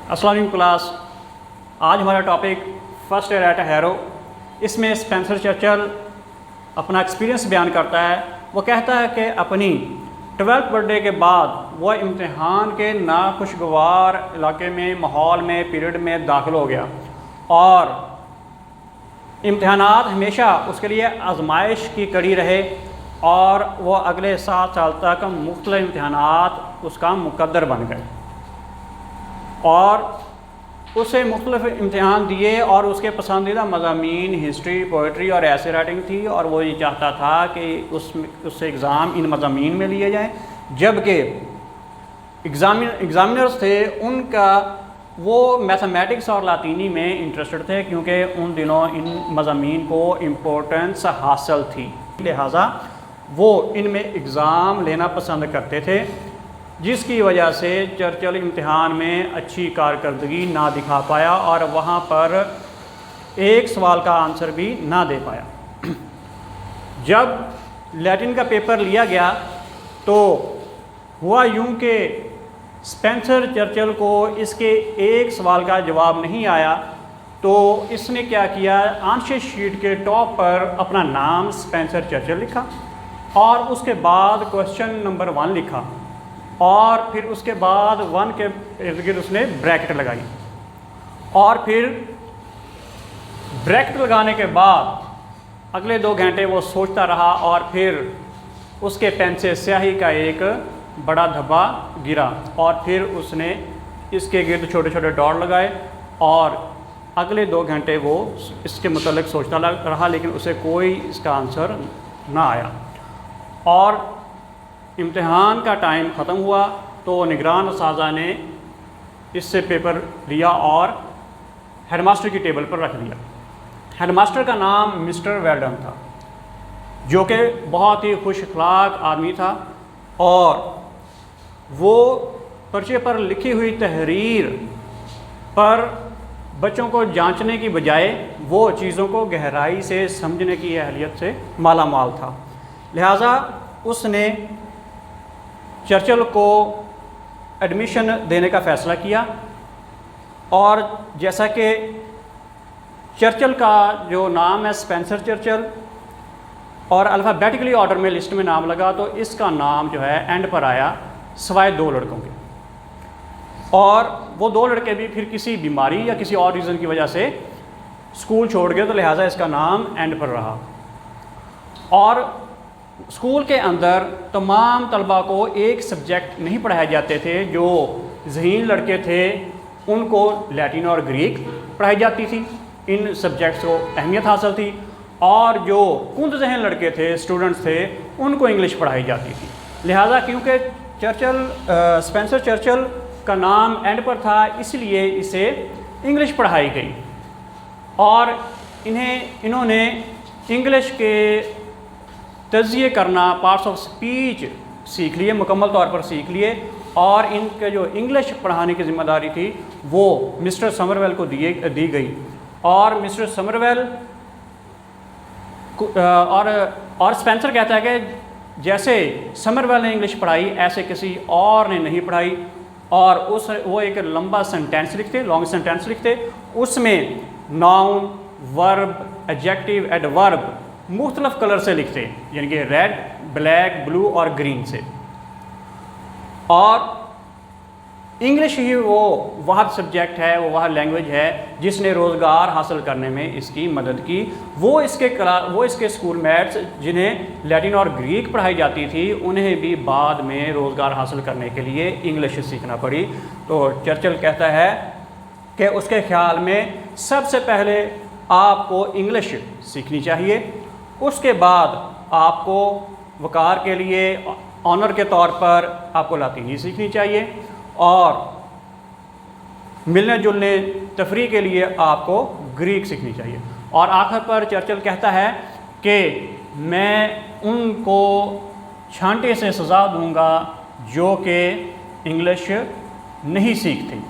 अस्सलाम वालेकुम क्लास। आज हमारा topic first year at Harrow. इसमें स्पेंसर चर्चिल अपना एक्सपीरियंस बयान करता है। वो कहता है कि अपनी 12th बर्थडे के बाद वह इम्तिहान के नाखुशगवार इलाके में, माहौल में, पीरियड में दाखिल हो गया और इम्तिहानात हमेशा उसके लिए आजमाइश की कड़ी रहे और वह अगले 7 साल तक मुख्तलिफ इम्तिहानात उसका मुकद्दर बन गए और उसे मुख्तलिफ इम्तिहान दिए और उसके पसंदीदा मज़ामीन हिस्ट्री, पोइट्री और ऐसे राइटिंग थी और वो ये चाहता था कि उससे एग्ज़ाम इन मज़ामीन में लिए जाएँ। जबकि एग्ज़ामिनर्स थे उनका वो मैथमेटिक्स और लातीनी में इंटरेस्टेड थे, क्योंकि उन दिनों इन मज़ामीन को इम्पोर्टेंस हासिल थी, लिहाजा वो इनमें एग्ज़ाम लेना पसंद करते थे, जिसकी वजह से चर्चिल इम्तिहान में अच्छी कारकर्दगी ना दिखा पाया और वहाँ पर एक सवाल का आंसर भी ना दे पाया। जब लैटिन का पेपर लिया गया तो हुआ यूँ कि स्पेंसर चर्चिल को इसके एक सवाल का जवाब नहीं आया, तो इसने क्या किया, आंसर शीट के टॉप पर अपना नाम स्पेंसर चर्चिल लिखा और उसके बाद क्वेश्चन नंबर 1 लिखा और फिर उसके बाद 1 के इर्द गिर्द उसने ब्रैकेट लगाई और फिर ब्रैकेट लगाने के बाद अगले 2 घंटे वो सोचता रहा और फिर उसके पेन से स्याही का एक बड़ा धब्बा गिरा और फिर उसने इसके गिर्द छोटे छोटे डॉट लगाए और अगले 2 घंटे वो इसके मुतालिक सोचता रहा, लेकिन उसे कोई इसका आंसर ना आया। और इम्तिहान का टाइम ख़त्म हुआ तो निगरान साज़ा ने इससे पेपर लिया और हेडमास्टर की टेबल पर रख दिया। हेडमास्टर का नाम मिस्टर वेल्डन था, जो कि बहुत ही खुश अखलाक आदमी था और वो पर्चे पर लिखी हुई तहरीर पर बच्चों को जांचने की बजाय वो चीज़ों को गहराई से समझने की अहलियत से माला माल था। लिहाजा उसने चर्चिल को एडमिशन देने का फ़ैसला किया और जैसा कि चर्चिल का जो नाम है स्पेंसर चर्चिल और अल्फ़ाबेटिकली ऑर्डर में लिस्ट में नाम लगा, तो इसका नाम जो है एंड पर आया सिवाय 2 लड़कों के, और वो 2 लड़के भी फिर किसी बीमारी या किसी और रीज़न की वजह से स्कूल छोड़ गए, तो लिहाजा इसका नाम एंड पर रहा। और स्कूल के अंदर तमाम तलबा को एक सब्जेक्ट नहीं पढ़ाए जाते थे। जो ज़हीन लड़के थे उनको लैटिन और ग्रीक पढ़ाई जाती थी, इन सब्जेक्ट्स को अहमियत हासिल थी, और जो कुंद ज़हन लड़के थे, स्टूडेंट्स थे, उनको इंग्लिश पढ़ाई जाती थी। लिहाजा क्योंकि स्पेंसर चर्चिल का नाम एंड पर था, इसलिए इसे इंग्लिश पढ़ाई गई और इन्होंने इंग्लिश के तज़िये करना, पार्ट्स ऑफ स्पीच सीख लिए, मुकम्मल तौर पर सीख लिए, और इनके जो इंग्लिश पढ़ाने की ज़िम्मेदारी थी वो मिस्टर समरवेल को दी गई। और मिस्टर समरवेल और स्पेंसर कहता है कि जैसे समरवेल ने इंग्लिश पढ़ाई ऐसे किसी और ने नहीं पढ़ाई, और वो एक लंबा सेंटेंस लिखते, लॉन्ग सेंटेंस लिखते, उसमें नाउन, वर्ब, एडजेक्टिव, एडवर्ब मुख्तलिफ कलर से लिखते, यानी कि रेड, ब्लैक, ब्लू और ग्रीन से। और इंग्लिश ही वो वह सब्जेक्ट है, वो वह लैंग्वेज है जिसने रोज़गार हासिल करने में इसकी मदद की। वो इसके स्कूल मेट्स जिन्हें लैटिन और ग्रीक पढ़ाई जाती थी, उन्हें भी बाद में रोज़गार हासिल करने के लिए इंग्लिश सीखना पड़ी। तो चर्चिल कहता है कि उसके ख्याल में सबसे पहले आपको इंग्लिश सीखनी चाहिए, उसके बाद आपको वक़ार के लिए ऑनर के तौर पर आपको लातीनी सीखनी चाहिए, और मिलने जुलने तफरी के लिए आपको ग्रीक सीखनी चाहिए। और आखिर पर चर्चिल कहता है कि मैं उनको छांटे से सज़ा दूंगा जो कि इंग्लिश नहीं सीखते।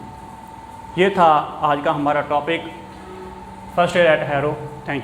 ये था आज का हमारा topic first year at harrow.